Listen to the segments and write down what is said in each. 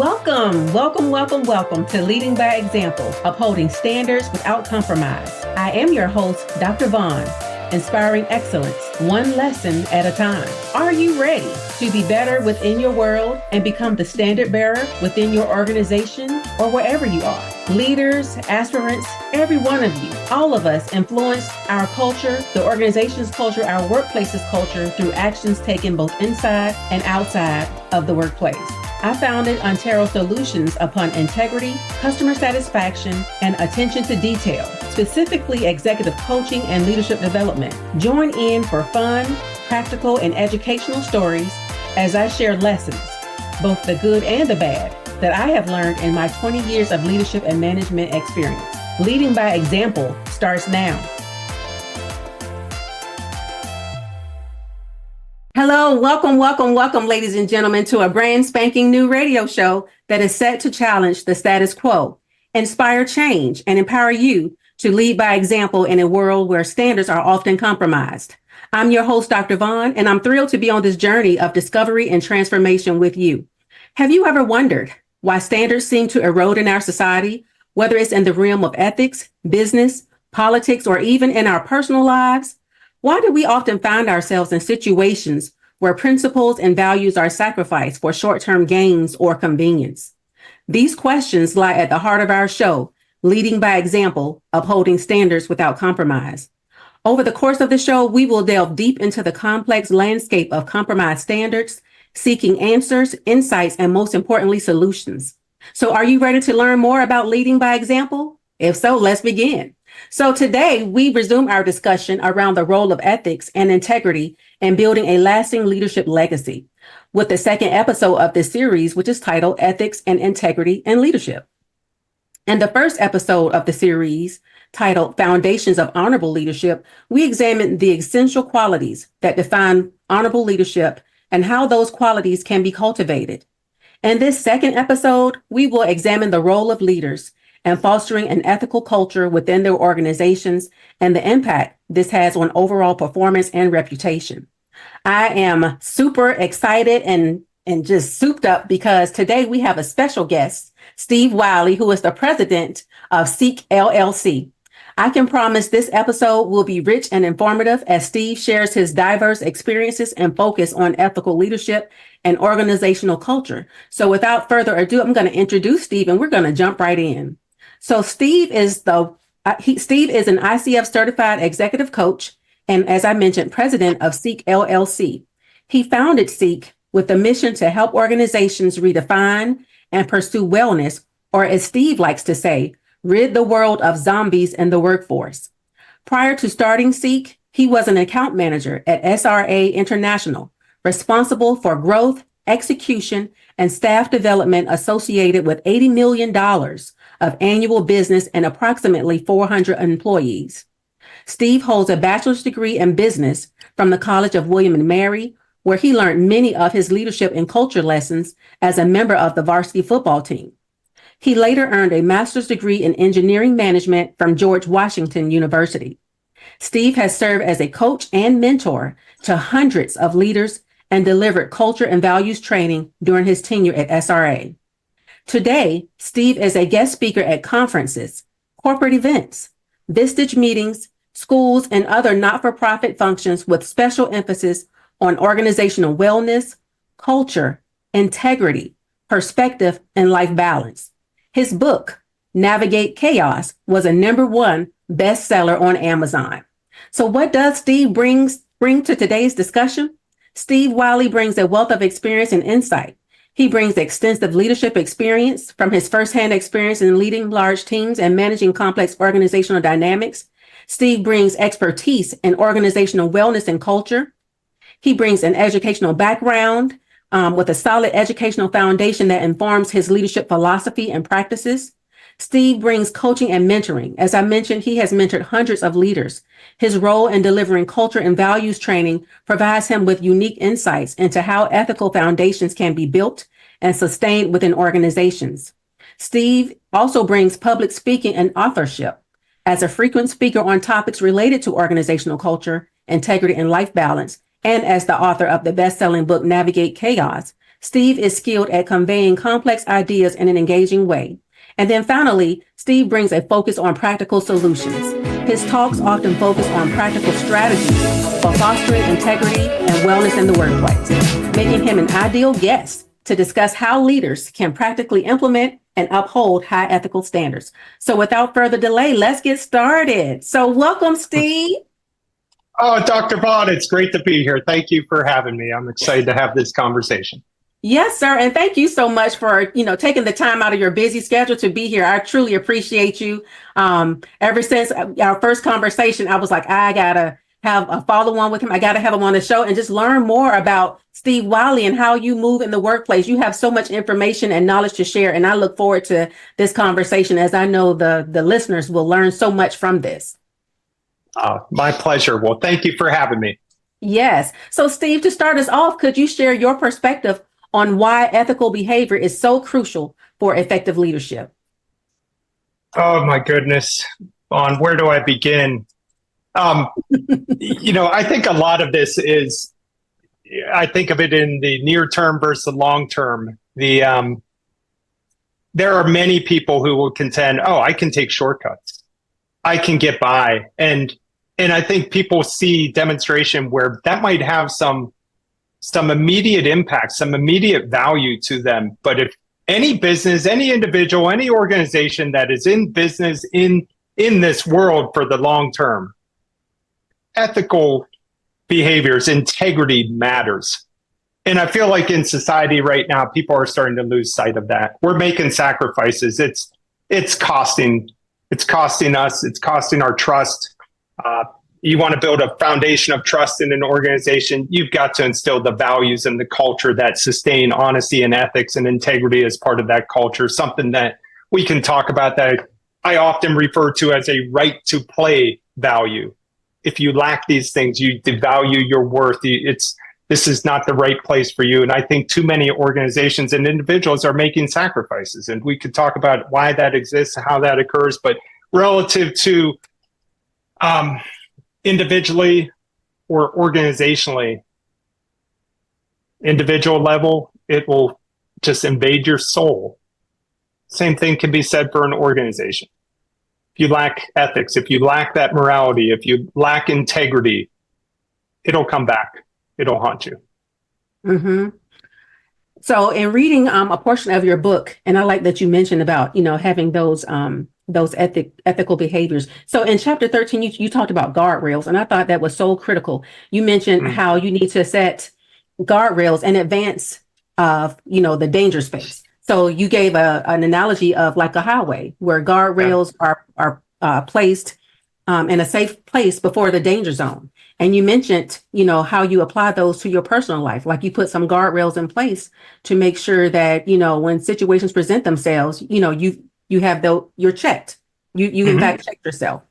Welcome to Leading by Example, Upholding Standards Without Compromise. I am your host, Dr. Vaughn, inspiring excellence, one lesson at a time. Are you ready to be better within your world and become the standard bearer within your organization or wherever you are? Leaders, aspirants, every one of you, all of us influence our culture, the organization's culture, our workplace's culture through actions taken both inside and outside of the workplace. I founded Ontero Solutions upon integrity, customer satisfaction, and attention to detail, specifically executive coaching and leadership development. Join in for fun, practical, and educational stories as I share lessons, both the good and the bad, that I have learned in my 20 years of leadership and management experience. Leading by example starts now. Hello, welcome, ladies and gentlemen, to a brand spanking new radio show that is set to challenge the status quo, inspire change, and empower you to lead by example in a world where standards are often compromised. I'm your host, Dr. Vaughn, and I'm thrilled to be on this journey of discovery and transformation with you. Have you ever wondered why standards seem to erode in our society, whether it's in the realm of ethics, business, politics, or even in our personal lives? Why do we often find ourselves in situations where principles and values are sacrificed for short-term gains or convenience? These questions lie at the heart of our show, Leading by Example, Upholding Standards Without Compromise. Over the course of the show, we will delve deep into the complex landscape of compromised standards, seeking answers, insights, and most importantly, solutions. So are you ready to learn more about leading by example? If so, let's begin. So today we resume our discussion around the role of ethics and integrity in building a lasting leadership legacy with the second episode of this series, which is titled Ethics and Integrity in Leadership. In the first episode of the series, titled Foundations of Honorable Leadership, we examined the essential qualities that define honorable leadership and how those qualities can be cultivated. In this second episode, we will examine the role of leaders and fostering an ethical culture within their organizations and the impact this has on overall performance and reputation. I am super excited and just souped up because today we have a special guest, Steve Wiley, who is the president of CEEK LLC. I can promise this episode will be rich and informative as Steve shares his diverse experiences and focus on ethical leadership and organizational culture. So without further ado, I'm going to introduce Steve and we're going to jump right in. So Steve is an ICF certified executive coach and, as I mentioned, president of CEEK LLC. He founded CEEK with the mission to help organizations redefine and pursue wellness, or as Steve likes to say, rid the world of zombies in the workforce. Prior to starting CEEK, he was an account manager at SRA International, responsible for growth, execution, and staff development associated with $80 million of annual business and approximately 400 employees. Steve holds a bachelor's degree in business from the College of William and Mary, where he learned many of his leadership and culture lessons as a member of the varsity football team. He later earned a master's degree in engineering management from George Washington University. Steve has served as a coach and mentor to hundreds of leaders and delivered culture and values training during his tenure at SRA. Today, Steve is a guest speaker at conferences, corporate events, Vistage meetings, schools, and other not-for-profit functions with special emphasis on organizational wellness, culture, integrity, perspective, and life balance. His book, Navigate Chaos, was a #1 bestseller on Amazon. So what does Steve bring to today's discussion? Steve Wiley brings a wealth of experience and insight. He brings extensive leadership experience from his firsthand experience in leading large teams and managing complex organizational dynamics. Steve brings expertise in organizational wellness and culture. He brings an educational background with a solid educational foundation that informs his leadership philosophy and practices. Steve brings coaching and mentoring. As I mentioned, he has mentored hundreds of leaders. His role in delivering culture and values training provides him with unique insights into how ethical foundations can be built and sustained within organizations. Steve also brings public speaking and authorship. As a frequent speaker on topics related to organizational culture, integrity, and life balance, and as the author of the best-selling book, Navigate Chaos, Steve is skilled at conveying complex ideas in an engaging way. And then finally, Steve brings a focus on practical solutions. His talks often focus on practical strategies for fostering integrity and wellness in the workplace, making him an ideal guest to discuss how leaders can practically implement and uphold high ethical standards. So without further delay, let's get started. So welcome, Steve. Oh, Dr. Vaughn, it's great to be here. Thank you for having me. I'm excited to have this conversation. Yes, sir. And thank you so much for, taking the time out of your busy schedule to be here. I truly appreciate you. Ever since our first conversation, I was like, I gotta have a follow-on with him. I got to have him on the show and just learn more about Steve Wiley and how you move in the workplace. You have so much information and knowledge to share. And I look forward to this conversation, as I know the listeners will learn so much from this. My pleasure. Well, thank you for having me. Yes. So Steve, to start us off, could you share your perspective on why ethical behavior is so crucial for effective leadership? Oh, my goodness. On where do I begin? I think a lot of this is, I think of it in the near term versus the long term. There are many people who will contend, oh, I can take shortcuts. I can get by. And I think people see demonstration where that might have some immediate impact, some immediate value to them. But if any business, any individual, any organization that is in business in this world for the long term, ethical behaviors, integrity matters. And I feel like in society right now, people are starting to lose sight of that. We're making sacrifices. It's costing us. It's costing our trust. You want to build a foundation of trust in an organization, you've got to instill the values and the culture that sustain honesty and ethics and integrity as part of that culture, something that we can talk about that I often refer to as a right to play value. If you lack these things, you devalue your worth. This is not the right place for you. And I think too many organizations and individuals are making sacrifices. And we could talk about why that exists, how that occurs. But relative to individually or organizationally, individual level, it will just invade your soul. Same thing can be said for an organization. If you lack ethics, if you lack that morality, if you lack integrity, it'll come back. It'll haunt you. Mm-hmm. So in reading a portion of your book, and I like that you mentioned about, having those ethical behaviors. So in chapter 13, you talked about guardrails, and I thought that was so critical. You mentioned how you need to set guardrails in advance of, the danger space. So you gave an analogy of like a highway where guardrails are placed in a safe place before the danger zone. And you mentioned, how you apply those to your personal life, like you put some guardrails in place to make sure that, when situations present themselves, you have you're checked. You in fact checked yourself.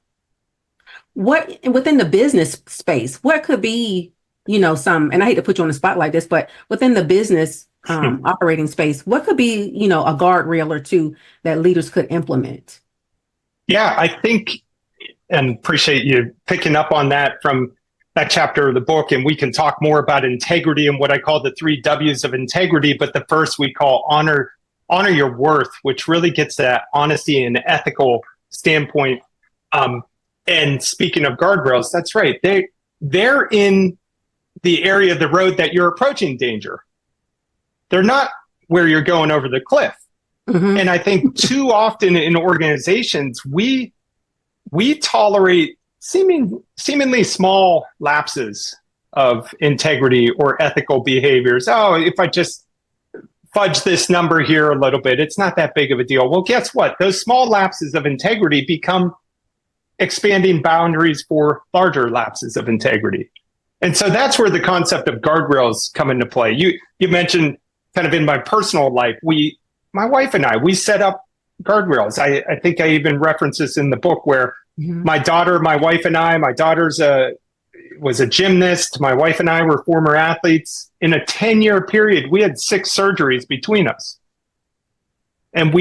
What within the business space, what could be, and I hate to put you on the spot like this, but within the business operating space, what could be, a guardrail or two that leaders could implement? Yeah, I think, and appreciate you picking up on that from that chapter of the book. And we can talk more about integrity and what I call the 3 W's of integrity. But the first we call honor your worth, which really gets that honesty and ethical standpoint. And speaking of guardrails, that's right. They're in the area of the road that you're approaching danger. They're not where you're going over the cliff. Mm-hmm. And I think too often in organizations, we tolerate seemingly small lapses of integrity or ethical behaviors. Oh, if I just fudge this number here a little bit, it's not that big of a deal. Well, guess what? Those small lapses of integrity become expanding boundaries for larger lapses of integrity. And so that's where the concept of guardrails come into play. You mentioned kind of in my personal life, my wife and I, we set up guardrails. I think I even reference this in the book where my daughter, my wife and I, my daughter's was a gymnast. My wife and I were former athletes. In a 10-year period, we had 6 surgeries between us. And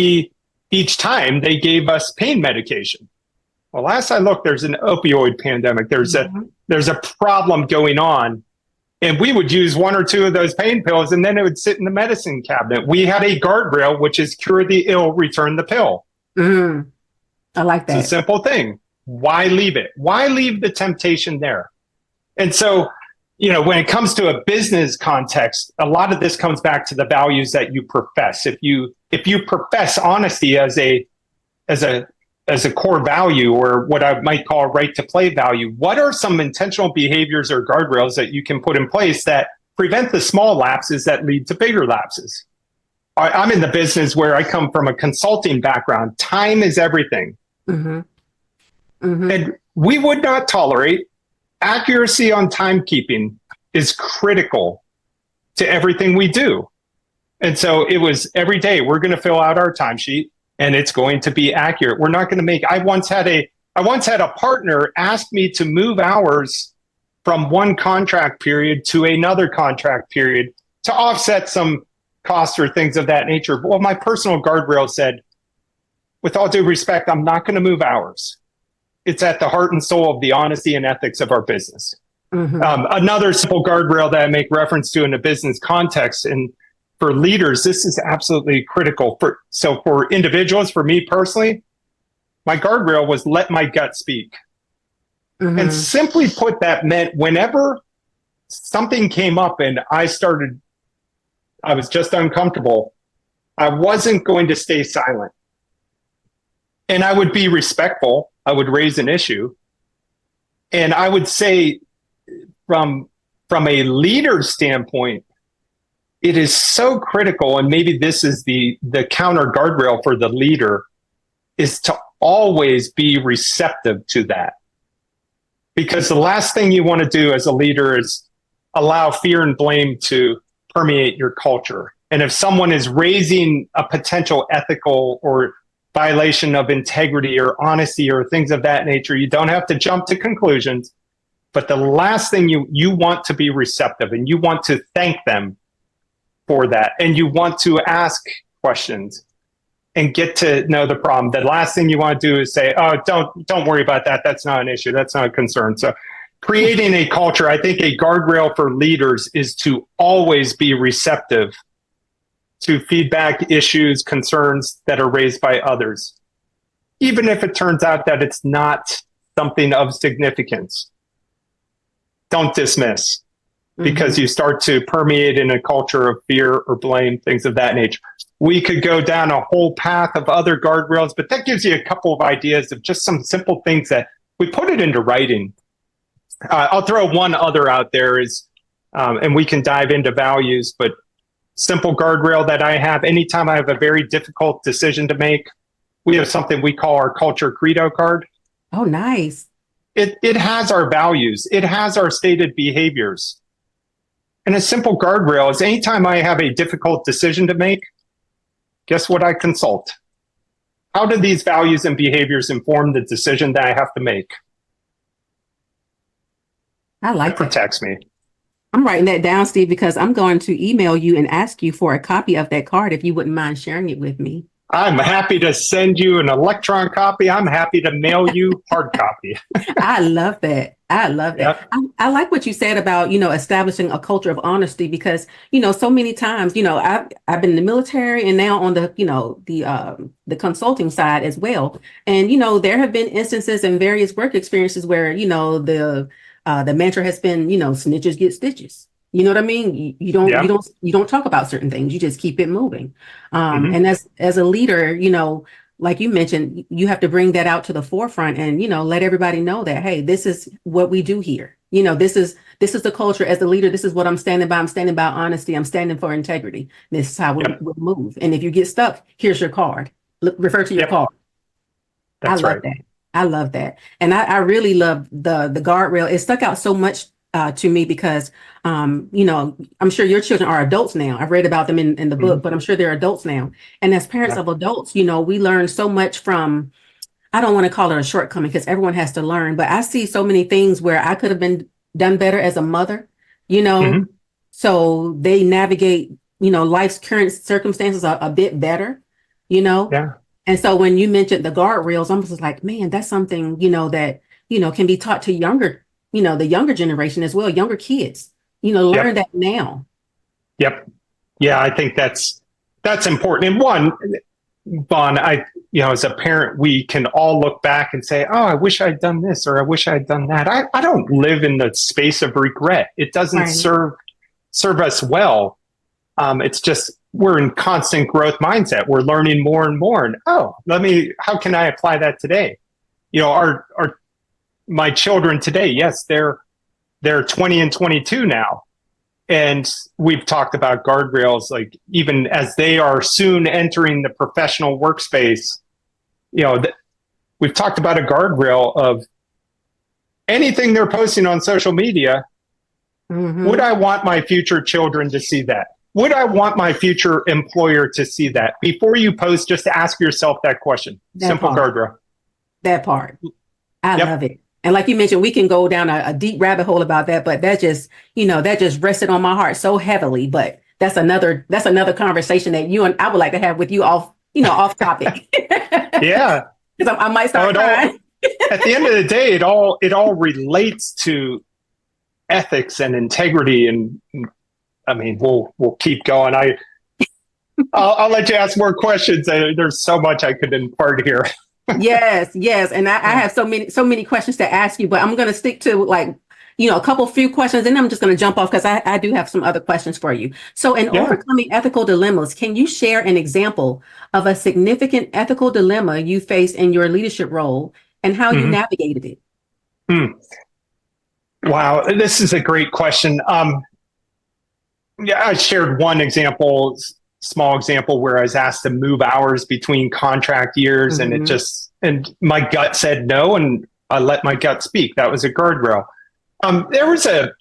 each time they gave us pain medication. Well, last I looked, there's an opioid pandemic. There's a problem going on. And we would use one or two of those pain pills, and then it would sit in the medicine cabinet. We had a guardrail, which is cure the ill, return the pill. Mm, I like that. It's a simple thing. Why leave it? Why leave the temptation there? And so, when it comes to a business context, a lot of this comes back to the values that you profess. If you profess honesty as a core value, or what I might call a right to play value, what are some intentional behaviors or guardrails that you can put in place that prevent the small lapses that lead to bigger lapses? I'm in the business where I come from a consulting background. Time is everything. Mm-hmm. Mm-hmm. And we would not tolerate accuracy on timekeeping is critical to everything we do. And so it was every day we're going to fill out our timesheet and it's going to be accurate. We're not going to make, I once had a partner ask me to move hours from one contract period to another contract period to offset some costs or things of that nature. Well, my personal guardrail said, with all due respect, I'm not going to move hours. It's at the heart and soul of the honesty and ethics of our business. Mm-hmm. Another simple guardrail that I make reference to in a business context, and for leaders, this is absolutely critical. So for individuals, for me personally, my guardrail was let my gut speak. Mm-hmm. And simply put, that meant whenever something came up and I was just uncomfortable, I wasn't going to stay silent. And I would be respectful. I would raise an issue. And I would say from a leader's standpoint, it is so critical, and maybe this is the counter guardrail for the leader, is to always be receptive to that. Because the last thing you want to do as a leader is allow fear and blame to permeate your culture. And if someone is raising a potential ethical or violation of integrity or honesty or things of that nature, you don't have to jump to conclusions. But the last thing you want to be receptive, and you want to thank them for that, and you want to ask questions and get to know the problem. The last thing you want to do is say, "Oh, don't worry about that. That's not an issue. That's not a concern." So creating a culture, I think a guardrail for leaders is to always be receptive to feedback, issues, concerns that are raised by others, even if it turns out that it's not something of significance. Don't dismiss, because you start to permeate in a culture of fear or blame, things of that nature. We could go down a whole path of other guardrails, but that gives you a couple of ideas of just some simple things that we put it into writing. I'll throw one other out there is, and we can dive into values, but simple guardrail that I have anytime I have a very difficult decision to make, we have something we call our culture credo card. Oh, nice. It has our values. It has our stated behaviors. And a simple guardrail is anytime I have a difficult decision to make, guess what I consult? How do these values and behaviors inform the decision that I have to make? I like that. It protects me. I'm writing that down, Steve, because I'm going to email you and ask you for a copy of that card if you wouldn't mind sharing it with me. I'm happy to send you an electron copy. I'm happy to mail you hard copy. I love that. I love that. Yep. I like what you said about, establishing a culture of honesty, because, so many times, I've been in the military and now on the, the consulting side as well. And, there have been instances and various work experiences where, the mantra has been, snitches get stitches. You know what I mean? You don't talk about certain things. You just keep it moving. And as a leader, like you mentioned, you have to bring that out to the forefront and, let everybody know that, hey, this is what we do here. This is the culture. As a leader, this is what I'm standing by. I'm standing by honesty. I'm standing for integrity. This is how we'll move. And if you get stuck, here's your card. Refer to your card. That's right. I love that. And I really love the guardrail. It stuck out so much to me because, I'm sure your children are adults now. I've read about them in the book, but I'm sure they're adults now. And as parents of adults, we learn so much from, I don't want to call it a shortcoming because everyone has to learn, but I see so many things where I could have been done better as a mother, so they navigate, life's current circumstances a bit better, Yeah. And so when you mentioned the guardrails, I'm just like, man, that's something, that, can be taught to younger, the younger generation as well, younger kids, learn that now. Yep. Yeah, I think that's important. And one, Vaughn, as a parent, we can all look back and say, oh, I wish I'd done this, or I wish I'd done that. I don't live in the space of regret. It doesn't serve us well. It's just, we're in constant growth mindset. We're learning more and more. And how can I apply that today? My children today, yes, they're 20 and 22 now. And we've talked about guardrails, like even as they are soon entering the professional workspace, we've talked about a guardrail of anything they're posting on social media. Mm-hmm. Would I want my future children to see that? Would I want my future employer to see that? Before you post, just ask yourself that question. Simple guardrail. That part. I love it. And like you mentioned, we can go down a deep rabbit hole about that, but that just rested on my heart so heavily. But that's another conversation that you and I would like to have with you off topic. Yeah. Because I might start crying. At the end of the day, it all relates to ethics and integrity. And I mean, we'll keep going. I'll let you ask more questions. There's so much I could impart here. Yes. And I have so many questions to ask you, but I'm going to stick to a few questions, and I'm just going to jump off because I do have some other questions for you. So in overcoming ethical dilemmas, can you share an example of a significant ethical dilemma you faced in your leadership role and how you navigated it? Wow, this is a great question. I shared one example, small example, where I was asked to move hours between contract years, and and my gut said no, and I let my gut speak. That was a guardrail. There was I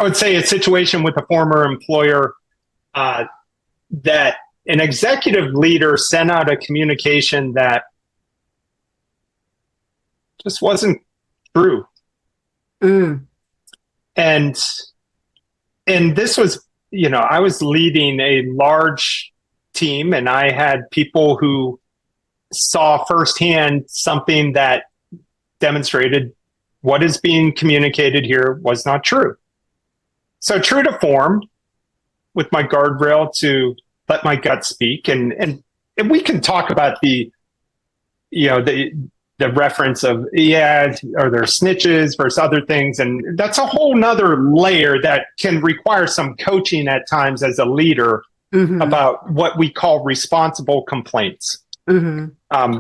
would say, a situation with a former employer that an executive leader sent out a communication that just wasn't true. And this was, I was leading a large team, and I had people who saw firsthand something that demonstrated what is being communicated here was not true. So true to form, with my guardrail to let my gut speak, and we can talk about the reference of, are there snitches versus other things, and that's a whole nother layer that can require some coaching at times as a leader about what we call responsible complaints. I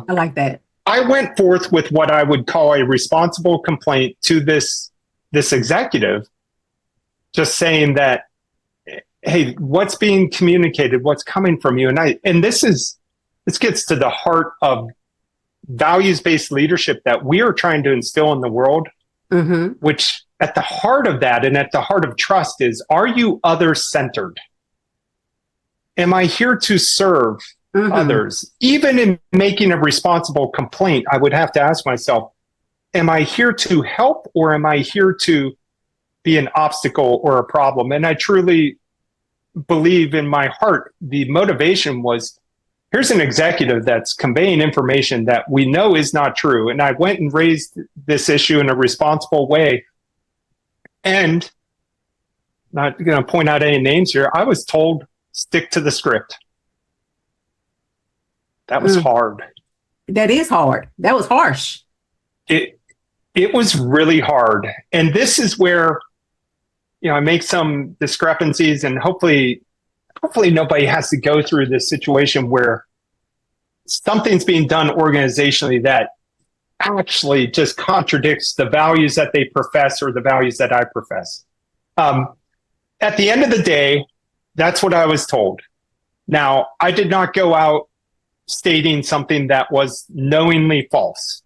like that. I went forth with what I would call a responsible complaint to this executive, just saying that, hey, what's being communicated, what's coming from you, and this gets to the heart of values-based leadership that we are trying to instill in the world, which at the heart of that and at the heart of trust is, are you other-centered? Am I here to serve others? Even in making a responsible complaint, I would have to ask myself, am I here to help, or am I here to be an obstacle or a problem? And I truly believe in my heart, the motivation was, here's an executive that's conveying information that we know is not true. And I went and raised this issue in a responsible way. And not going to point out any names here, I was told, stick to the script. That was hard. That is hard. That was harsh. It was really hard. And this is where, I make some discrepancies, and hopefully nobody has to go through this situation where something's being done organizationally that actually just contradicts the values that they profess or the values that I profess. At the end of the day, that's what I was told. Now, I did not go out stating something that was knowingly false.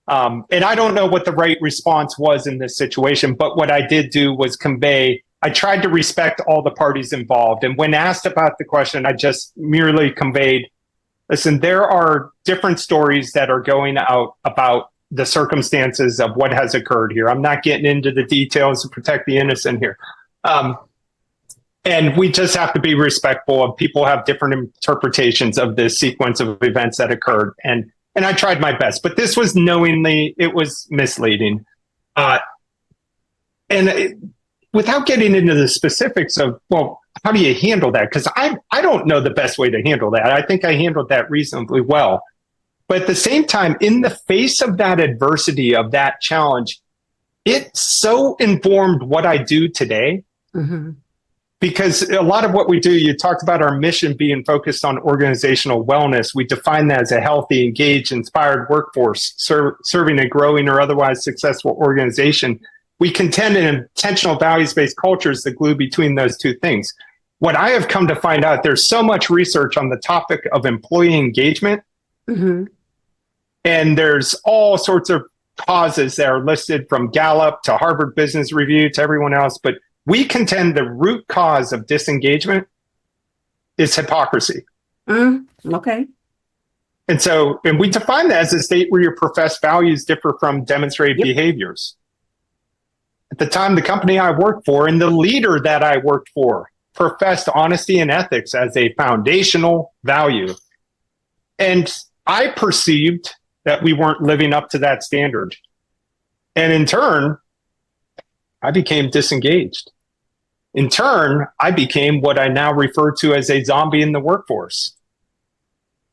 And I don't know what the right response was in this situation, but what I did do was convey, I tried to respect all the parties involved. And when asked about the question, I just merely conveyed, listen, there are different stories that are going out about the circumstances of what has occurred here. I'm not getting into the details to protect the innocent here. And we just have to be respectful of people have different interpretations of this sequence of events that occurred. And I tried my best, but this was knowingly, it was misleading. And without getting into the specifics of, well, how do you handle that? Because I don't know the best way to handle that. I think I handled that reasonably well. But at the same time, in the face of that adversity, of that challenge, it so informed what I do today. Mm-hmm. Because a lot of what we do, you talked about our mission being focused on organizational wellness. We define that as a healthy, engaged, inspired workforce serving a growing or otherwise successful organization. We contend an intentional values-based culture is the glue between those two things. What I have come to find out, there's so much research on the topic of employee engagement. Mm-hmm. And there's all sorts of causes that are listed from Gallup to Harvard Business Review to everyone else. But we contend the root cause of disengagement is hypocrisy. Okay. And we define that as a state where your professed values differ from demonstrated behaviors. At the time, the company I worked for and the leader that I worked for professed honesty and ethics as a foundational value. And I perceived that we weren't living up to that standard. And in turn, I became disengaged. In turn, I became what I now refer to as a zombie in the workforce.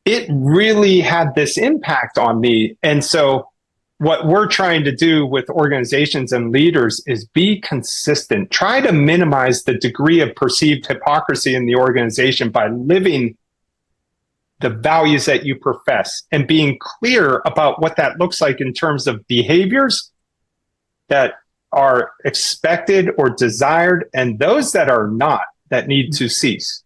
It really had this impact on me. And so what we're trying to do with organizations and leaders is be consistent. Try to minimize the degree of perceived hypocrisy in the organization by living the values that you profess and being clear about what that looks like in terms of behaviors that are expected or desired and those that are not, that need to cease.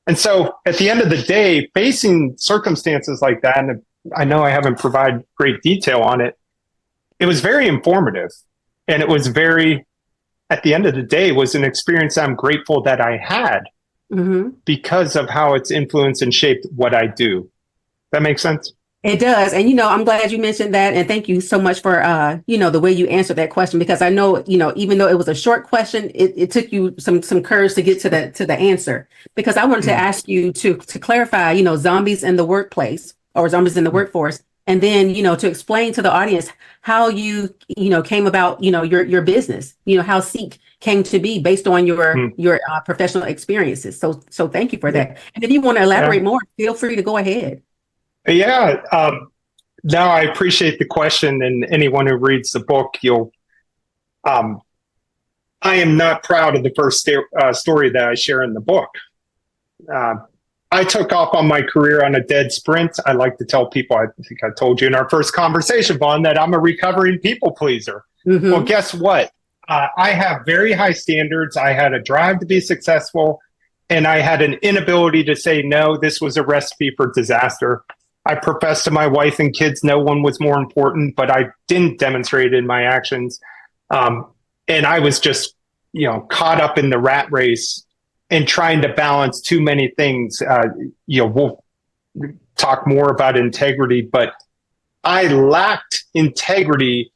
And so at the end of the day, facing circumstances like that, and I know I haven't provided great detail on it, it was very informative. And it was very, at the end of the day, was an experience I'm grateful that I had because of how it's influenced and shaped what I do. That makes sense? It does. And, I'm glad you mentioned that. And thank you so much for, the way you answered that question, because I know, even though it was a short question, it took you some courage to get to the answer, because I wanted to ask you to clarify, zombies in the workplace or zombies in the workforce. And then, to explain to the audience how you, came about, your business, how CEEK came to be based on your professional experiences. So thank you for that. And if you want to elaborate more, feel free to go ahead. Yeah. Now I appreciate the question, and anyone who reads the book, I am not proud of the first story that I share in the book. I took off on my career on a dead sprint. I like to tell people, I think I told you in our first conversation, Vaughn, that I'm a recovering people pleaser. Well, guess what? I have very high standards. I had a drive to be successful, and I had an inability to say no. This was a recipe for disaster. I professed to my wife and kids no one was more important, but I didn't demonstrate it in my actions. And I was just, caught up in the rat race and trying to balance too many things. We'll talk more about integrity, but I lacked integrity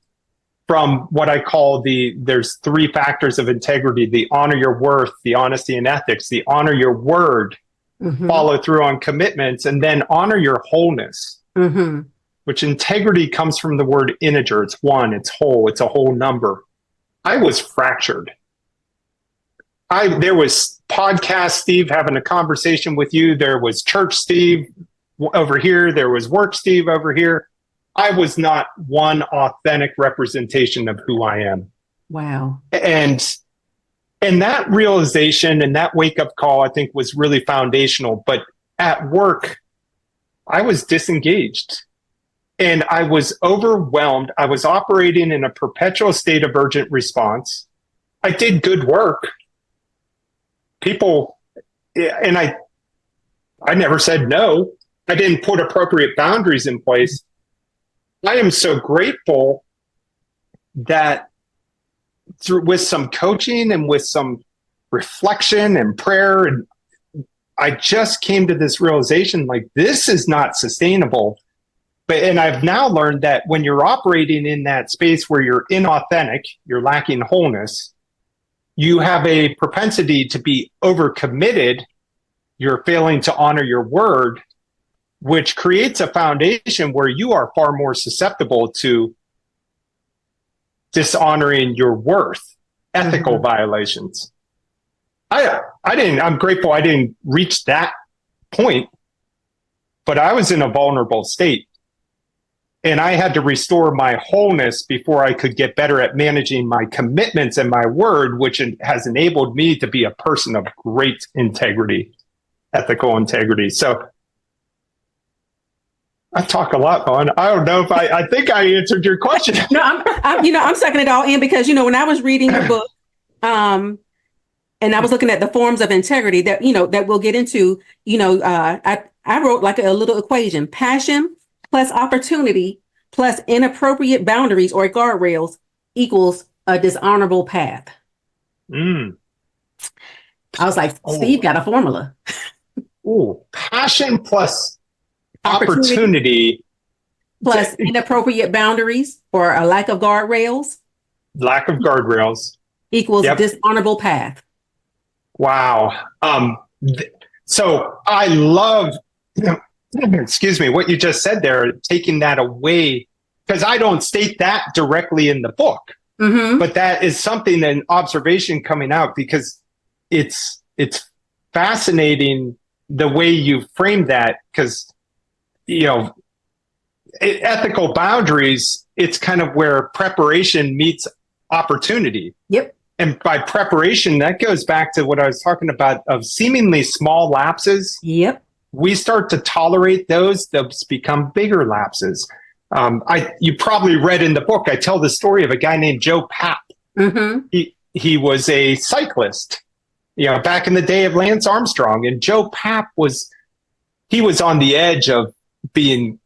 from what I call there's three factors of integrity: the honor your worth, the honesty and ethics, the honor your word, follow through on commitments, and then honor your wholeness, which integrity comes from the word integer. It's one, it's whole, it's a whole number. I was fractured. There was podcast Steve having a conversation with you. There was church Steve over here. There was work Steve over here. I was not one authentic representation of who I am. Wow. And that realization and that wake-up call, I think, was really foundational. But at work, I was disengaged and I was overwhelmed. I was operating in a perpetual state of urgent response. I did good work. People, and I never said no. I didn't put appropriate boundaries in place. I am so grateful that with some coaching and with some reflection and prayer, and I just came to this realization, like, this is not sustainable. And I've now learned that when you're operating in that space where you're inauthentic, you're lacking wholeness, you have a propensity to be overcommitted. You're failing to honor your word, which creates a foundation where you are far more susceptible to dishonoring your worth. ethical violations. I'm grateful I didn't reach that point, but I was in a vulnerable state. And I had to restore my wholeness before I could get better at managing my commitments and my word, which has enabled me to be a person of great integrity, ethical integrity. So I talk a lot, Vaughn. I don't know if I think I answered your question. No, I'm sucking it all in because, when I was reading your book, and I was looking at the forms of integrity that we'll get into, I wrote like a little equation: passion plus opportunity plus inappropriate boundaries or guardrails equals a dishonorable path. I was like, Steve got a formula. Passion plus opportunity plus inappropriate boundaries or a lack of guardrails. Lack of guardrails equals dishonorable path. Wow. So I love, excuse me, what you just said there, taking that away, because I don't state that directly in the book, but that is something, an observation coming out, because it's fascinating the way you frame that, because, ethical boundaries, it's kind of where preparation meets opportunity. Yep. And by preparation, that goes back to what I was talking about of seemingly small lapses. Yep. We start to tolerate those become bigger lapses. You probably read in the book, I tell the story of a guy named Joe Papp. He was a cyclist, back in the day of Lance Armstrong. And Joe Papp was on the edge of being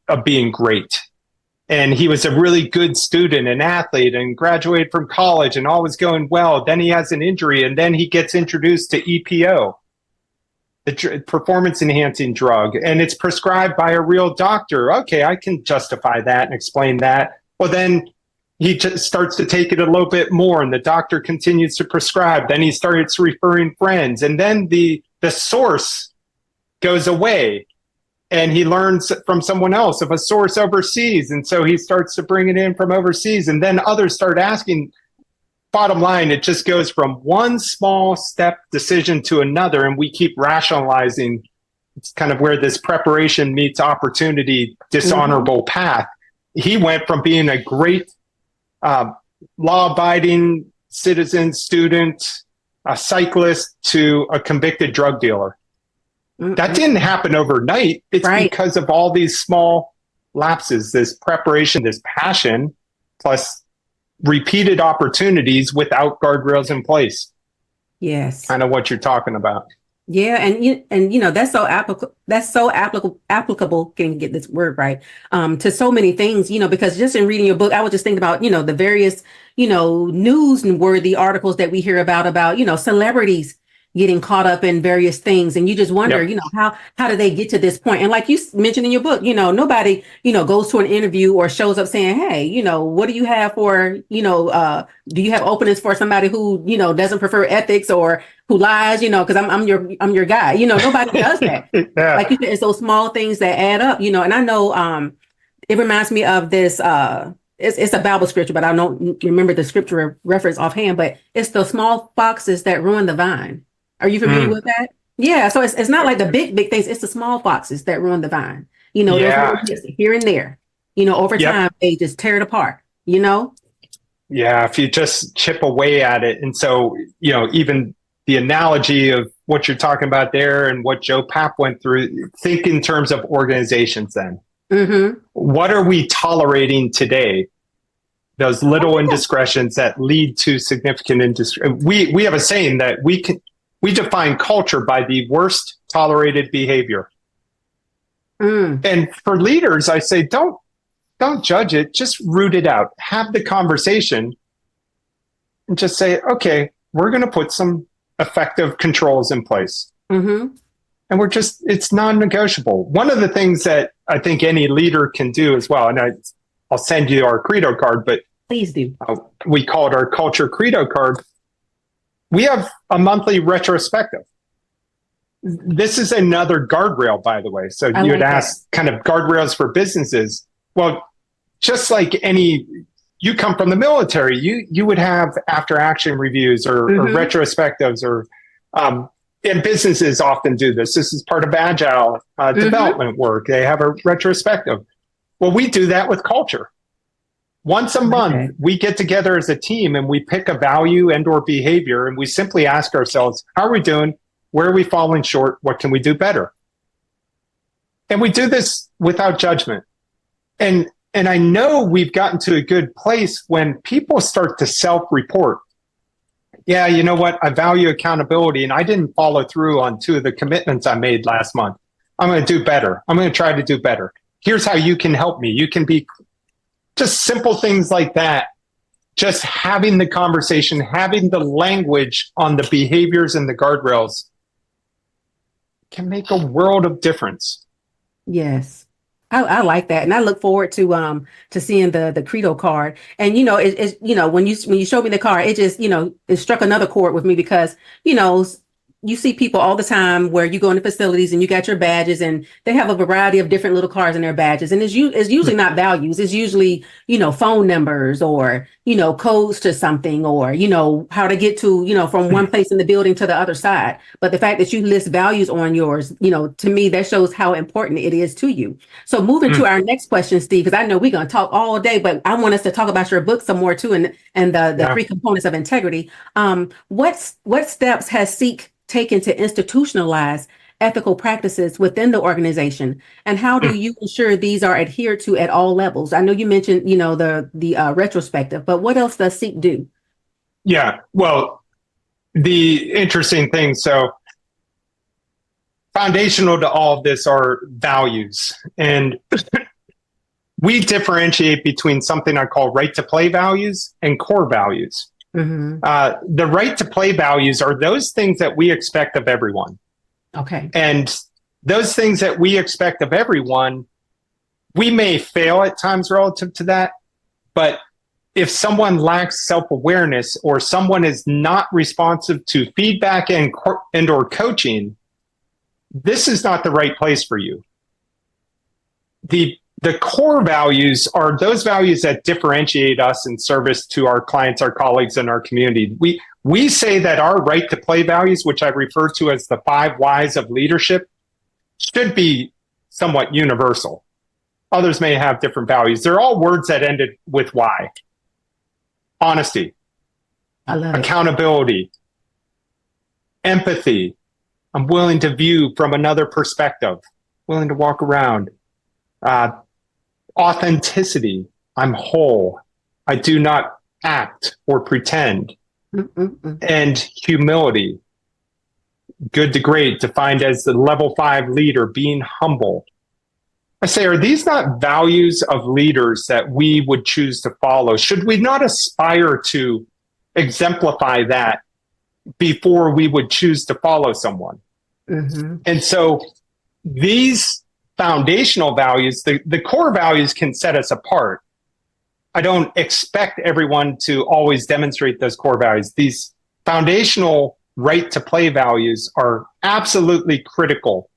great. And he was a really good student and athlete and graduated from college and all was going well. Then he has an injury and then he gets introduced to EPO, the performance enhancing drug, and it's prescribed by a real doctor. Okay, I can justify that and explain that. Well, then he just starts to take it a little bit more and the doctor continues to prescribe. Then he starts referring friends and then the source goes away. And he learns from someone else of a source overseas. And so he starts to bring it in from overseas. And then others start asking. Bottom line, it just goes from one small step decision to another. And we keep rationalizing. It's kind of where this preparation meets opportunity, dishonorable path. He went from being a great law-abiding citizen, student, a cyclist, to a convicted drug dealer. That didn't happen overnight. It's because of all these small lapses, this preparation, this passion, plus repeated opportunities without guardrails in place. Yes. Kind of what you're talking about. Yeah. And that's so applicable. Can get this word right. To so many things, because just in reading your book, I was just thinking about, the various, newsworthy articles that we hear about, celebrities getting caught up in various things. And you just wonder, how do they get to this point? And like you mentioned in your book, nobody, goes to an interview or shows up saying, hey, what do you have for, do you have openings for somebody who, doesn't prefer ethics or who lies, because I'm your guy. Nobody does that. Yeah. Like you said, it's those small things that add up, and I know it reminds me of this it's a Bible scripture, but I don't remember the scripture reference offhand, but it's the small foxes that ruin the vine. Are you familiar with that? Yeah. So it's not like the big things. It's the small foxes that ruin the vine. There's here and there, over time, they just tear it apart, Yeah. If you just chip away at it. And so, even the analogy of what you're talking about there and what Joe Papp went through, think in terms of organizations then. What are we tolerating today? Those little indiscretions that lead to significant indiscretion. We have a saying that we define culture by the worst tolerated behavior. And for leaders, I say, don't judge it, just root it out. Have the conversation and just say, okay, we're going to put some effective controls in place. And it's non-negotiable. One of the things that I think any leader can do as well, and I'll send you our Credo card, but please do. We call it our Culture Credo card. We have a monthly retrospective. This is another guardrail, by the way. So you had asked kind of guardrails for businesses. Well, just like any you come from the military. You would have after action reviews or retrospectives and businesses often do this. This is part of agile development work. They have a retrospective. Well, we do that with culture. Once a month, we get together as a team and we pick a value and or behavior, and we simply ask ourselves, how are we doing? Where are we falling short? What can we do better? And we do this without judgment. And I know we've gotten to a good place when people start to self-report. Yeah, you know what? I value accountability, and I didn't follow through on 2 of the commitments I made last month. I'm going to do better. I'm going to try to do better. Here's how you can help me. You can be just simple things like that. Just having the conversation, having the language on the behaviors and the guardrails can make a world of difference. Yes. I like that. And I look forward to seeing the Credo card. And, it's when you showed me the card, it just, it struck another chord with me because, you see people all the time where you go into facilities and you got your badges and they have a variety of different little cards in their badges. And it's usually not values. It's usually, phone numbers or, codes to something or, how to get to, from one place in the building to the other side. But the fact that you list values on yours, to me, that shows how important it is to you. So moving to our next question, Steve, because I know we're going to talk all day, but I want us to talk about your book some more too and the 3 components of integrity. What steps has CEEK taken to institutionalize ethical practices within the organization, and how do you ensure these are adhered to at all levels? I know you mentioned, the retrospective, but what else does CEEK do? Yeah, well, the interesting thing, so foundational to all of this are values, and we differentiate between something I call right to play values and core values. The right to play values are those things that we expect of everyone. Okay. And those things that we expect of everyone, we may fail at times relative to that. But if someone lacks self-awareness or someone is not responsive to feedback and or coaching, this is not the right place for you. The core values are those values that differentiate us in service to our clients, our colleagues, and our community. We say that our right to play values, which I refer to as the 5 whys of leadership, should be somewhat universal. Others may have different values. They're all words that ended with Y. Honesty, I love accountability, empathy. I'm willing to view from another perspective, willing to walk around. Authenticity. I'm whole. I do not act or pretend. And humility. Good to great, defined as the level 5 leader, being humble. I say, are these not values of leaders that we would choose to follow? Should we not aspire to exemplify that before we would choose to follow someone? And so these foundational values, the core values can set us apart. I don't expect everyone to always demonstrate those core values. These foundational right to play values are absolutely critical.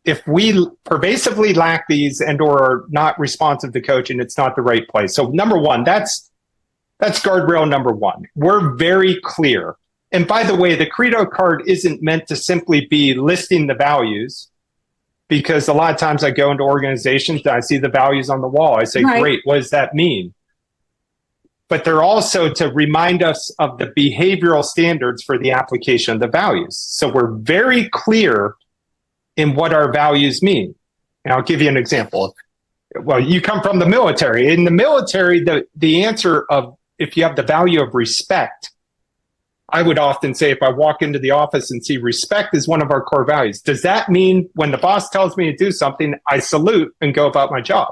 If we pervasively lack these and or are not responsive to coaching, it's not the right place. So number one, that's guardrail number one. We're very clear. And by the way, the Credo card isn't meant to simply be listing the values, because a lot of times I go into organizations and I see the values on the wall. I say, great, what does that mean? But they're also to remind us of the behavioral standards for the application of the values. So we're very clear in what our values mean. And I'll give you an example. Well, you come from the military. In the military, the answer of if you have the value of respect, I would often say if I walk into the office and see respect is one of our core values, does that mean when the boss tells me to do something, I salute and go about my job?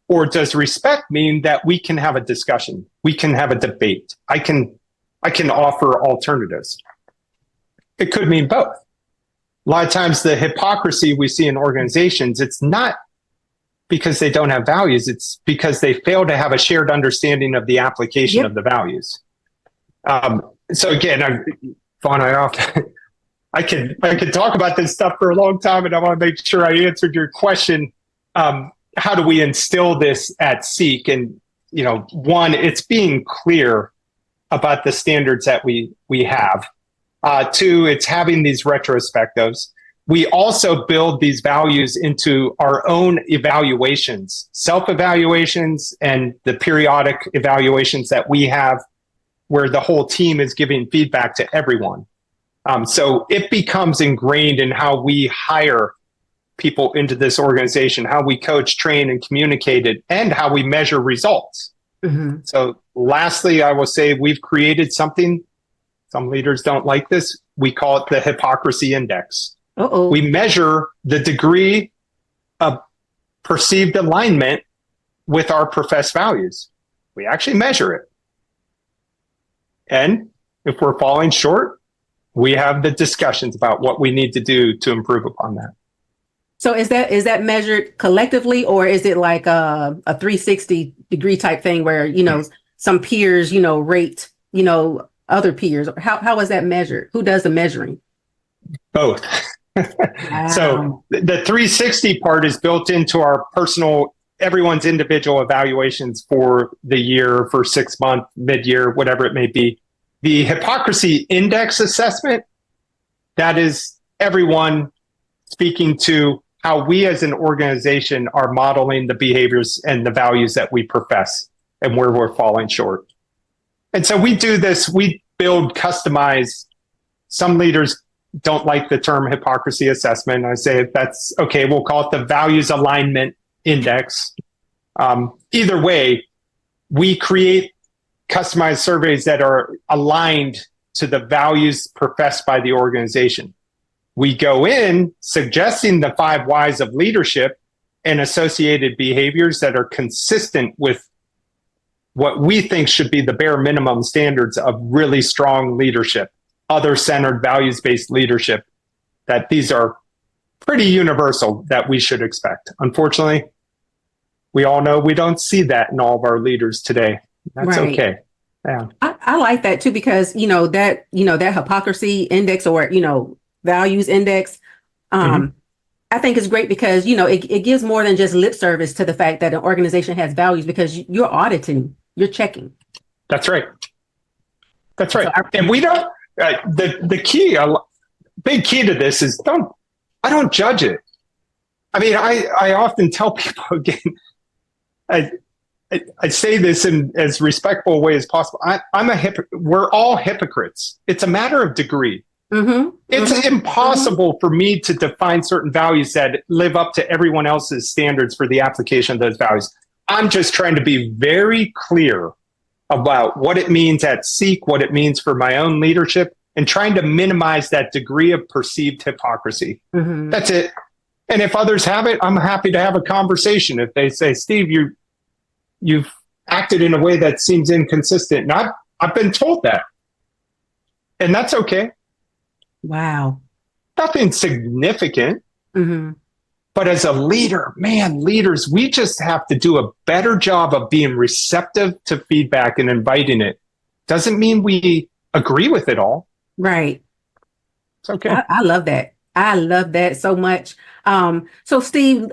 Or does respect mean that we can have a discussion? We can have a debate. I can offer alternatives. It could mean both. A lot of times the hypocrisy we see in organizations, it's not because they don't have values, it's because they fail to have a shared understanding of the application of the values. So again, Vaughn, I could talk about this stuff for a long time, and I want to make sure I answered your question. How do we instill this at CEEK? And one, it's being clear about the standards that we have. Two, it's having these retrospectives. We also build these values into our own evaluations, self-evaluations, and the periodic evaluations that we have where the whole team is giving feedback to everyone. So it becomes ingrained in how we hire people into this organization, how we coach, train, and communicate it, and how we measure results. Mm-hmm. So lastly, I will say we've created something. Some leaders don't like this. We call it the hypocrisy index. Uh-oh. We measure the degree of perceived alignment with our professed values. We actually measure it. And if we're falling short, we have the discussions about what we need to do to improve upon that. So is that measured collectively, or is it like a 360 degree type thing where, some peers, rate, other peers? How is that measured? Who does the measuring? Both. Wow. So the 360 part is built into our everyone's individual evaluations for the year, for 6 month, mid-year, whatever it may be. The hypocrisy index assessment, that is everyone speaking to how we as an organization are modeling the behaviors and the values that we profess and where we're falling short. And so we do this, we build customized. Some leaders don't like the term hypocrisy assessment. I say that's okay, we'll call it the values alignment index. Either way, we create customized surveys that are aligned to the values professed by the organization. We go in suggesting the 5 whys of leadership and associated behaviors that are consistent with what we think should be the bare minimum standards of really strong leadership, other-centered, values-based leadership, that these are pretty universal that we should expect. Unfortunately, we all know we don't see that in all of our leaders today. That's right. Okay. Yeah. I like that too, because, that hypocrisy index or, values index, I think is great because, it gives more than just lip service to the fact that an organization has values, because you're auditing, you're checking. That's right. That's right. So and we don't, the key, big key to this is I don't judge it. I mean, I often tell people, again, I say this in as respectful a way as possible. We're all hypocrites. It's a matter of degree. Mm-hmm. It's impossible for me to define certain values that live up to everyone else's standards for the application of those values. I'm just trying to be very clear about what it means at CEEK, what it means for my own leadership, and trying to minimize that degree of perceived hypocrisy. Mm-hmm. That's it. And if others have it, I'm happy to have a conversation. If they say, Steve, you've acted in a way that seems inconsistent. And I've been told that. And that's okay. Wow. Nothing significant. Mm-hmm. But as a leader, leaders, we just have to do a better job of being receptive to feedback and inviting it. Doesn't mean we agree with it all. Right. It's okay. I love that. I love that so much. So Steve,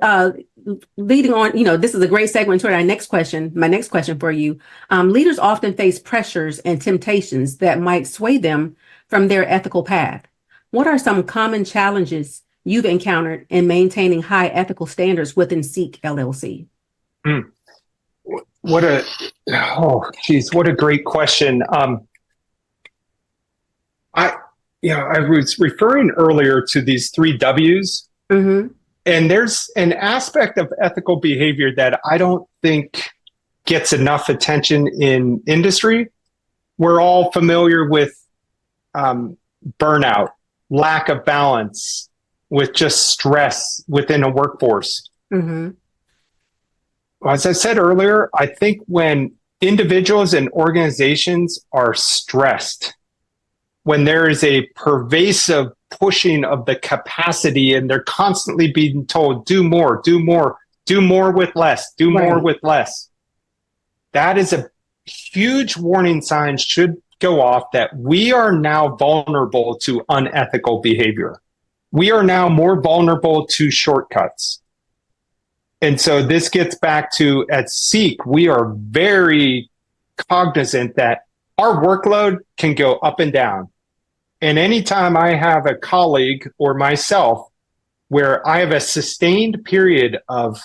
leading on, this is a great segue to our next question. My next question for you. Leaders often face pressures and temptations that might sway them from their ethical path. What are some common challenges you've encountered in maintaining high ethical standards within CEEK LLC? What a great question. I was referring earlier to these 3 W's. Mm-hmm. And there's an aspect of ethical behavior that I don't think gets enough attention in industry. We're all familiar with burnout, lack of balance, with just stress within a workforce. Mm-hmm. As I said earlier, I think when individuals and organizations are stressed, when there is a pervasive pushing of the capacity and they're constantly being told, do more with less, more with less. That is a huge warning sign should go off that we are now vulnerable to unethical behavior. We are now more vulnerable to shortcuts. And so this gets back to at CEEK, we are very cognizant that our workload can go up and down. And anytime I have a colleague or myself where I have a sustained period of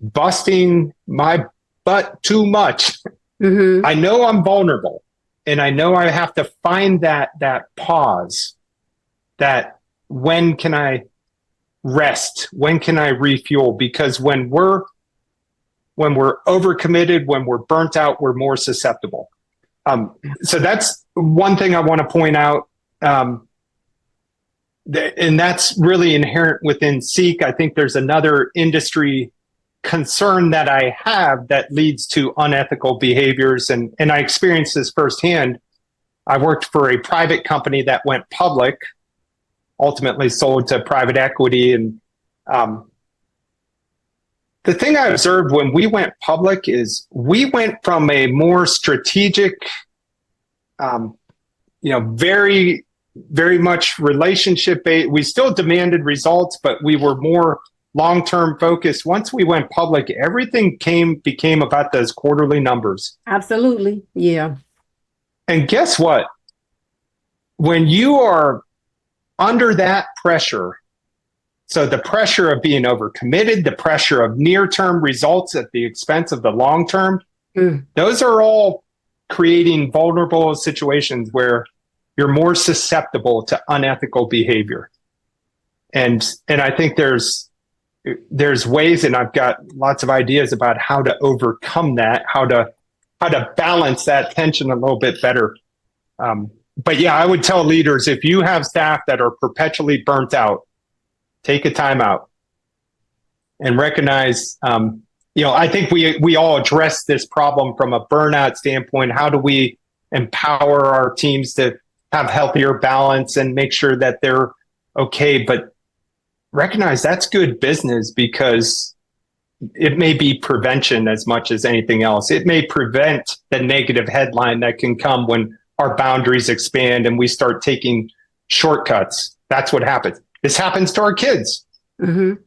busting my butt too much, I know I'm vulnerable, and I know I have to find that pause, that when can I rest? When can I refuel? Because when we're overcommitted, when we're burnt out, we're more susceptible. So that's one thing I want to point out. And that's really inherent within CEEK. I think there's another industry concern that I have that leads to unethical behaviors. And I experienced this firsthand. I worked for a private company that went public, ultimately sold to private equity. And the thing I observed when we went public is we went from a more strategic, very, very much relationship based. We still demanded results, but we were more long-term focused. Once we went public, everything became about those quarterly numbers. Absolutely. Yeah. And guess what? When you are under that pressure, so the pressure of being overcommitted, the pressure of near-term results at the expense of the long-term, those are all creating vulnerable situations where you're more susceptible to unethical behavior. And I think there's ways, and I've got lots of ideas about how to overcome that, how to balance that tension a little bit better. But yeah, I would tell leaders, if you have staff that are perpetually burnt out, take a time out and recognize, I think we all address this problem from a burnout standpoint. How do we empower our teams to have healthier balance and make sure that they're okay? But recognize that's good business, because it may be prevention as much as anything else. It may prevent the negative headline that can come when our boundaries expand and we start taking shortcuts. That's what happens. This happens to our kids. And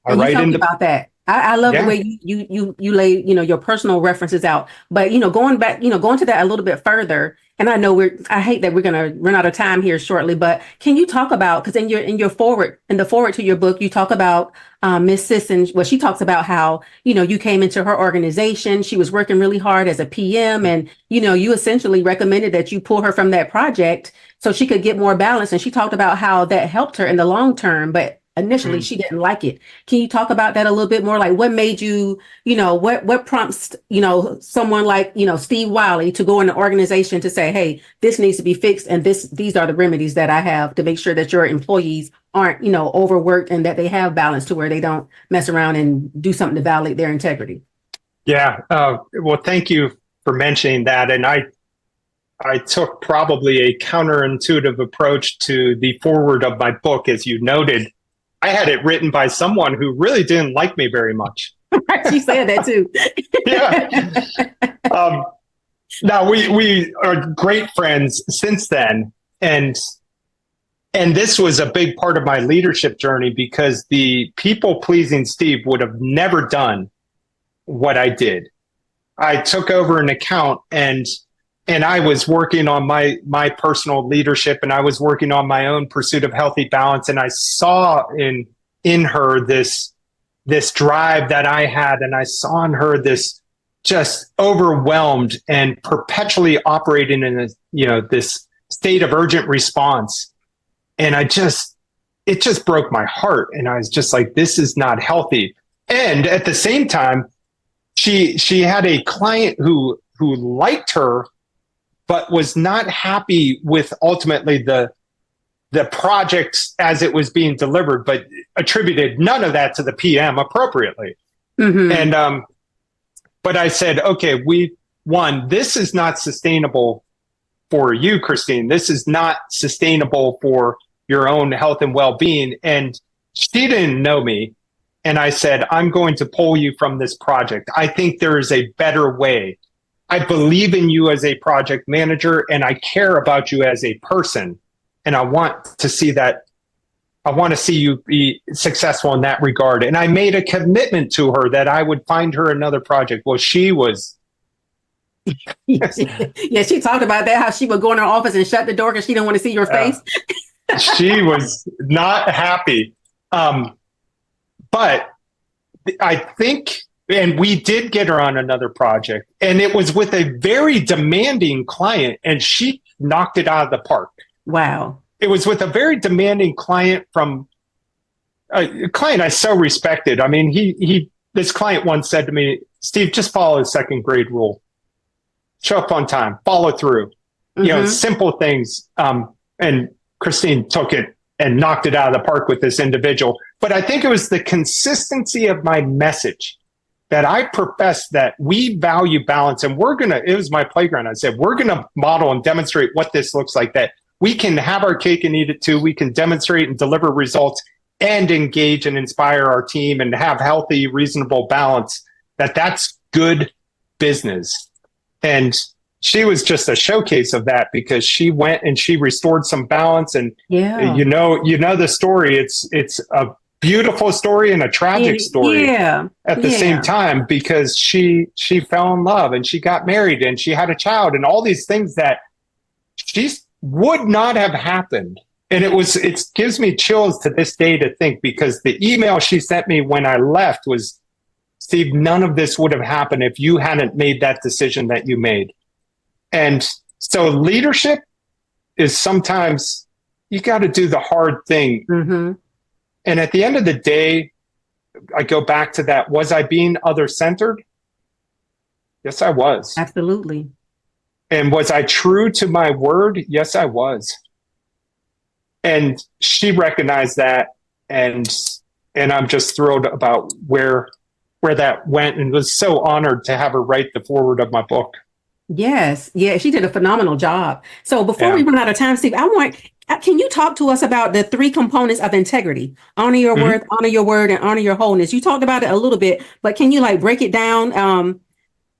you talked about that. I love the way you lay, your personal references out. But, going back, going to that a little bit further, and I know I hate that we're going to run out of time here shortly, but can you talk about, because in the forward to your book, you talk about Miss Sisson. Well, she talks about how, you came into her organization. She was working really hard as a PM, and, you essentially recommended that you pull her from that project so she could get more balance. And she talked about how that helped her in the long term, but initially she didn't like it. Can you talk about that a little bit more? Like, what made you, what prompts, someone like, Steve Wiley to go in an organization to say, hey, this needs to be fixed, and these are the remedies that I have to make sure that your employees aren't, overworked, and that they have balance to where they don't mess around and do something to violate their integrity. Yeah. Well, thank you for mentioning that. And I took probably a counterintuitive approach to the forward of my book. As you noted, I had it written by someone who really didn't like me very much. She said that too. Yeah. Now we are great friends since then. And this was a big part of my leadership journey, because the people-pleasing Steve would have never done what I did. I took over an account, and I was working on my personal leadership, and I was working on my own pursuit of healthy balance. And I saw in her this drive that I had, and I saw in her this just overwhelmed and perpetually operating in this state of urgent response. And it just broke my heart. And I was just like, this is not healthy. And at the same time, she had a client who liked her, but was not happy with ultimately the project as it was being delivered, but attributed none of that to the PM appropriately. And but I said, okay, this is not sustainable for you, Christine. This is not sustainable for your own health and well-being. And she didn't know me. And I said, I'm going to pull you from this project. I think there is a better way. I believe in you as a project manager, and I care about you as a person. And I want to see that I want to see you be successful in that regard. And I made a commitment to her that I would find her another project. Well, she was. Yeah, she talked about that, how she would go in her office and shut the door because she didn't want to see your face. She was not happy. But I think, and we did get her on another project, and it was with a very demanding client, and she knocked it out of the park. Wow. It was with a very demanding client from a client I so respected. I mean, this client once said to me, Steve, just follow the second grade rule. Show up on time, follow through, simple things. And Christine took it and knocked it out of the park with this individual. But I think it was the consistency of my message that I professed that we value balance, and it was my playground. I said, we're going to model and demonstrate what this looks like, that we can have our cake and eat it too. We can demonstrate and deliver results and engage and inspire our team and have healthy, reasonable balance, that's good business. And she was just a showcase of that, because she went and she restored some balance. And you know the story. It's a beautiful story and a tragic story at the same time, because she fell in love and she got married and she had a child and all these things that would not have happened. And it gives me chills to this day to think, because the email she sent me when I left was, Steve, none of this would have happened if you hadn't made that decision that you made. And so leadership is sometimes you got to do the hard thing. Mm-hmm. And at the end of the day, I go back to that. Was I being other-centered? Yes, I was. Absolutely. And was I true to my word? Yes, I was. And she recognized that, and I'm just thrilled about where that went, and was so honored to have her write the foreword of my book. Yes. Yeah, she did a phenomenal job. So before we run out of time, Steve, can you talk to us about the 3 components of integrity? Honor your worth, honor your word, and honor your wholeness. You talked about it a little bit, but can you break it down?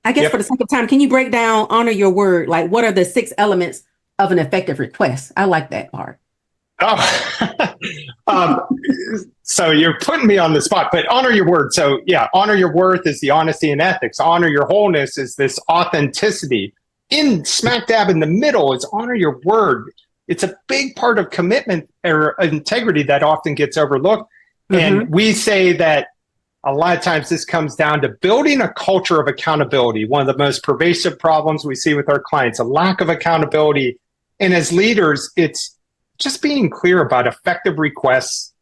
I guess for the sake of time, can you break down honor your word? Like, what are the 6 elements of an effective request? I like that part. Oh, so you're putting me on the spot, but honor your word. So honor your worth is the honesty and ethics. Honor your wholeness is this authenticity. In smack dab in the middle is honor your word. It's a big part of commitment or integrity that often gets overlooked. Mm-hmm. And we say that a lot of times this comes down to building a culture of accountability. One of the most pervasive problems we see with our clients, a lack of accountability. And as leaders, it's just being clear about effective requests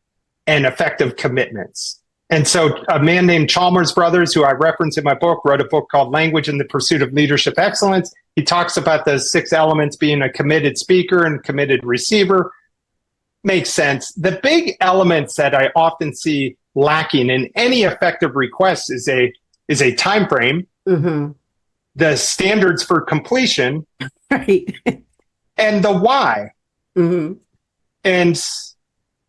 and effective commitments. And so a man named Chalmers Brothers, who I reference in my book, wrote a book called Language in the Pursuit of Leadership Excellence. He talks about the 6 elements being a committed speaker and committed receiver. Makes sense. The big elements that I often see lacking in any effective request is a time frame, the standards for completion, right, and the why. Mm-hmm. And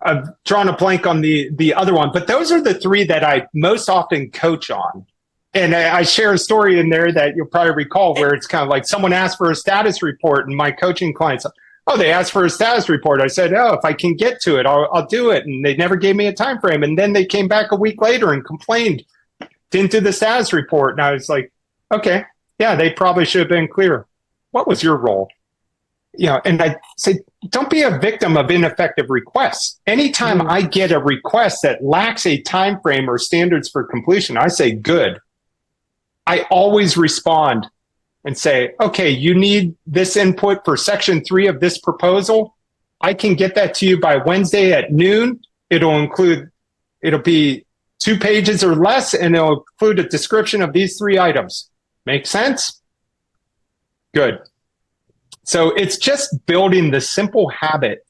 I've drawn a blank on the other one, but those are the 3 that I most often coach on. And I share a story in there that you'll probably recall, where it's kind of like someone asked for a status report, and my coaching clients, they asked for a status report. I said, if I can get to it, I'll do it. And they never gave me a time frame. And then they came back a week later and complained, didn't do the status report. And I was like, okay, they probably should have been clear. What was your role? And I say, don't be a victim of ineffective requests. Anytime I get a request that lacks a time frame or standards for completion, I say, good. I always respond and say, okay, you need this input for section 3 of this proposal. I can get that to you by Wednesday at noon. It'll be 2 pages or less, and it'll include a description of these 3 items. Make sense? Good. So it's just building the simple habit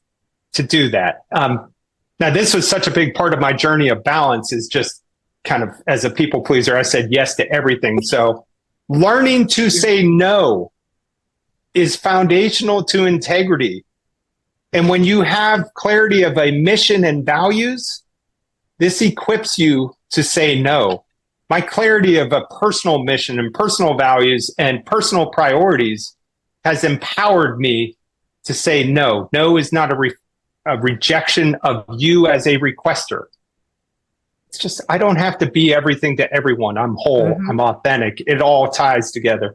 to do that. Now, this was such a big part of my journey of balance, is just kind of, as a people pleaser, I said yes to everything. So learning to say no is foundational to integrity. And when you have clarity of a mission and values, this equips you to say no. My clarity of a personal mission and personal values and personal priorities has empowered me to say no. No is not a rejection of you as a requester. It's just, I don't have to be everything to everyone. I'm whole. Mhm. I'm authentic. It all ties together.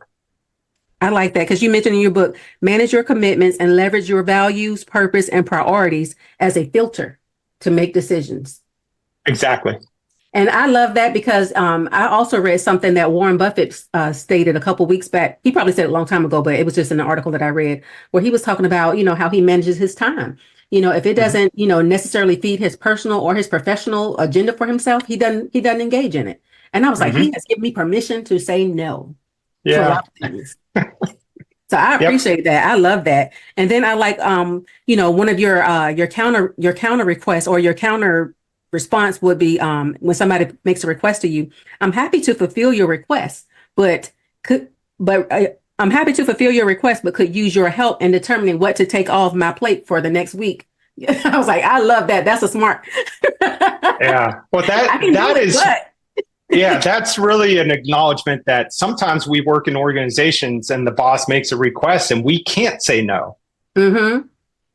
I like that because you mentioned in your book, manage your commitments and leverage your values, purpose, and priorities as a filter to make decisions. Exactly. And I love that because I also read something that Warren Buffett stated a couple weeks back. He probably said it a long time ago, but it was just in an article that I read where he was talking about, how he manages his time. If it doesn't, necessarily feed his personal or his professional agenda for himself, he doesn't engage in it. And I was like, he has given me permission to say no to a Yeah. lot of things. So I Yep. appreciate that. I love that. And then I like, one of your counter requests or your counter response would be when somebody makes a request to you, I'm happy to fulfill your request, but I'm happy to fulfill your request, but could use your help in determining what to take off my plate for the next week. I was like, I love that. That's a smart. Yeah. Well, yeah, that's really an acknowledgement that sometimes we work in organizations and the boss makes a request and we can't say no. Mm-hmm.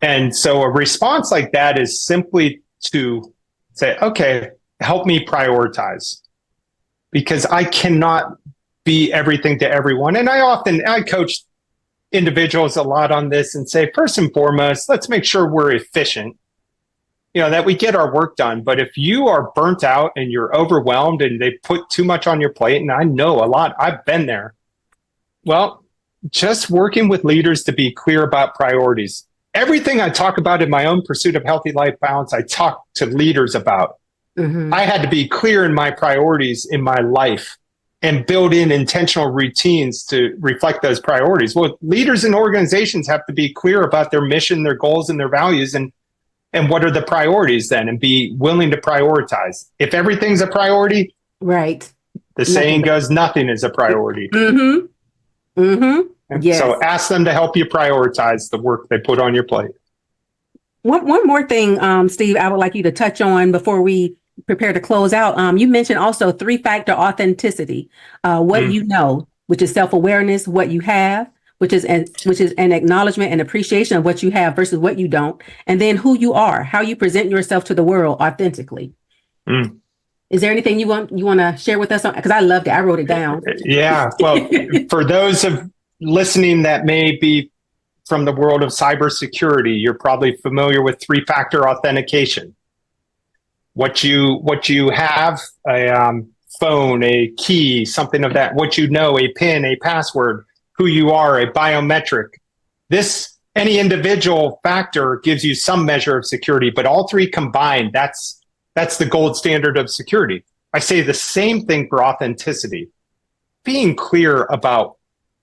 And so a response like that is simply to say, okay, help me prioritize, because I cannot be everything to everyone. And I coach individuals a lot on this and say, first and foremost, let's make sure we're efficient, that we get our work done. But if you are burnt out and you're overwhelmed and they put too much on your plate, and I know a lot, I've been there. Well, just working with leaders to be clear about priorities. Everything I talk about in my own pursuit of healthy life balance, I talk to leaders about. Mm-hmm. I had to be clear in my priorities in my life and build in intentional routines to reflect those priorities. Well, leaders and organizations have to be clear about their mission, their goals, and their values, and what are the priorities then, and be willing to prioritize. If everything's a priority, right, the saying goes, nothing is a priority. Mm-hmm. Mm-hmm. Yes. So ask them to help you prioritize the work they put on your plate. One more thing, Steve, I would like you to touch on before we prepare to close out. You mentioned also 3-factor authenticity, what you know, which is self-awareness, what you have, which is an acknowledgement and appreciation of what you have versus what you don't, and then who you are, how you present yourself to the world authentically. Is there anything you want to share with us? Because I loved it. I wrote it down. Yeah. Well, for those of listening that may be from the world of cybersecurity, you're probably familiar with 3-factor authentication. What you have, a phone, a key, something of that, what you know, a PIN, a password, who you are, a biometric. Any individual factor gives you some measure of security, but all three combined, that's the gold standard of security. I say the same thing for authenticity. Being clear about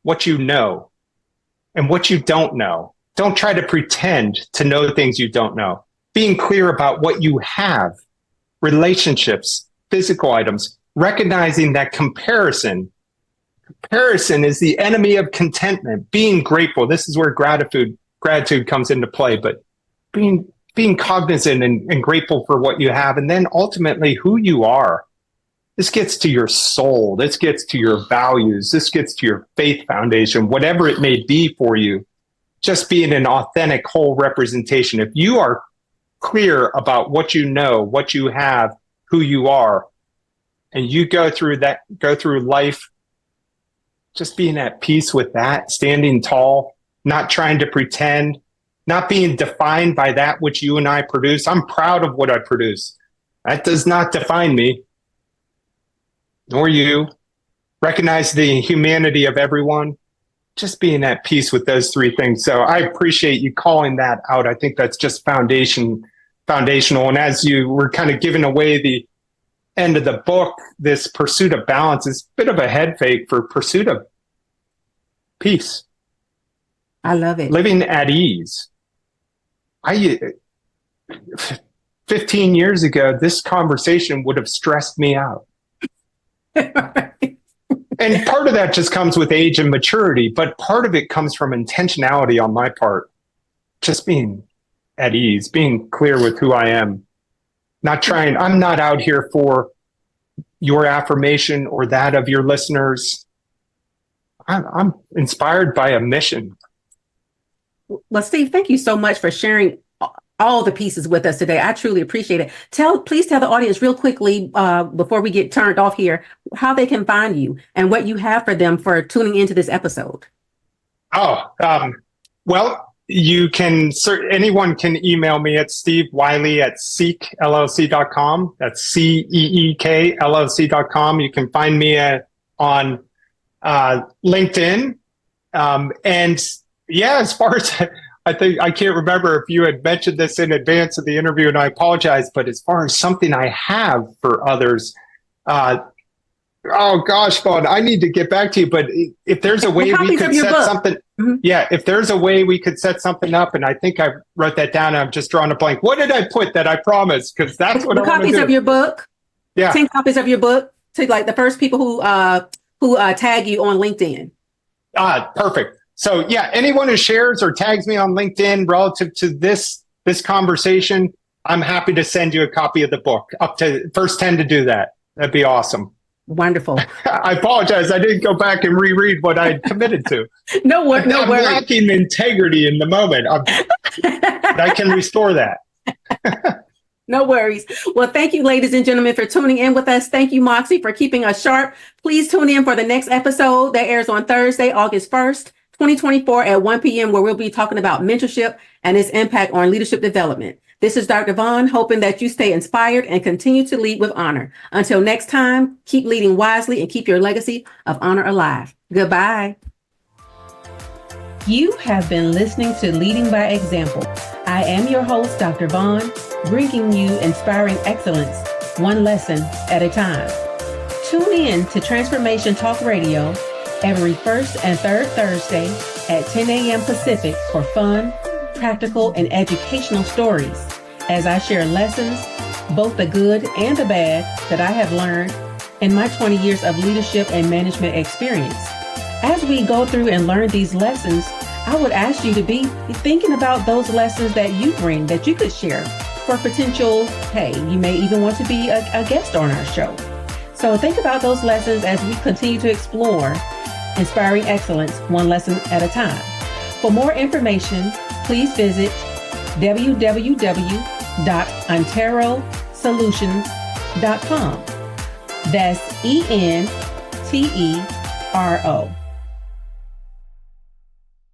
what you know and what you don't know. Don't try to pretend to know things you don't know. Being clear about what you have, relationships, physical items, recognizing that comparison is the enemy of contentment. Being grateful. This is where gratitude comes into play, but being cognizant and grateful for what you have, and then ultimately who you are. This gets to your soul. This gets to your values. This gets to your faith foundation, whatever it may be for you. Just being an authentic whole representation. If you are clear about what you know, what you have, who you are, and you go through life just being at peace with that, standing tall, not trying to pretend, not being defined by that which you and I produce. I'm proud of what I produce. That does not define me, nor you. Recognize the humanity of everyone. Just being at peace with those three things. So I appreciate you calling that out. I think that's just foundational. And as you were kind of giving away the end of the book, this pursuit of balance is a bit of a head fake for pursuit of peace. I love it. Living at ease. 15 years ago, this conversation would have stressed me out. And part of that just comes with age and maturity, but part of it comes from intentionality on my part. Just being at ease, being clear with who I am. I'm not out here for your affirmation or that of your listeners. I'm inspired by a mission. Well, Steve, thank you so much for sharing all the pieces with us today. I truly appreciate it. Please tell the audience real quickly, before we get turned off here, how they can find you and what you have for them for tuning into this episode. Well, anyone can email me at stevewiley@CEEKLLC.com. That's CEEK You can find me on LinkedIn. And yeah, as far as I can't remember if you had mentioned this in advance of the interview, and I apologize, but as far as something I have for others, oh gosh, Vaughn, I need to get back to you. But if there's a way we could set something, if there's a way we could set something up, and I think I wrote that down, and I'm just drawing a blank. What did I put that I promised? Because that's what I want to do. Copies of your book. Yeah. 10 copies of your book to like the first people who tag you on LinkedIn. Perfect. So yeah, anyone who shares or tags me on LinkedIn relative to this conversation, I'm happy to send you a copy of the book. Up to first 10 to do that. That'd be awesome. Wonderful. I apologize. I didn't go back and reread what I committed to. No worries. I'm lacking integrity in the moment. But I can restore that. No worries. Well, thank you, ladies and gentlemen, for tuning in with us. Thank you, Moxie, for keeping us sharp. Please tune in for the next episode that airs on Thursday, August 1st, 2024 at 1 p.m., where we'll be talking about mentorship and its impact on leadership development. This is Dr. Vaughn, hoping that you stay inspired and continue to lead with honor. Until next time, keep leading wisely and keep your legacy of honor alive. Goodbye. You have been listening to Leading by Example. I am your host, Dr. Vaughn, bringing you inspiring excellence, one lesson at a time. Tune in to Transformation Talk Radio every first and third Thursday at 10 a.m. Pacific for fun, practical, and educational stories as I share lessons, both the good and the bad, that I have learned in my 20 years of leadership and management experience. As we go through and learn these lessons, I would ask you to be thinking about those lessons that you bring that you could share for potential, hey, you may even want to be a guest on our show. So think about those lessons as we continue to explore inspiring excellence, one lesson at a time. For more information, please visit www.onterosolutions.com. That's ENTERO.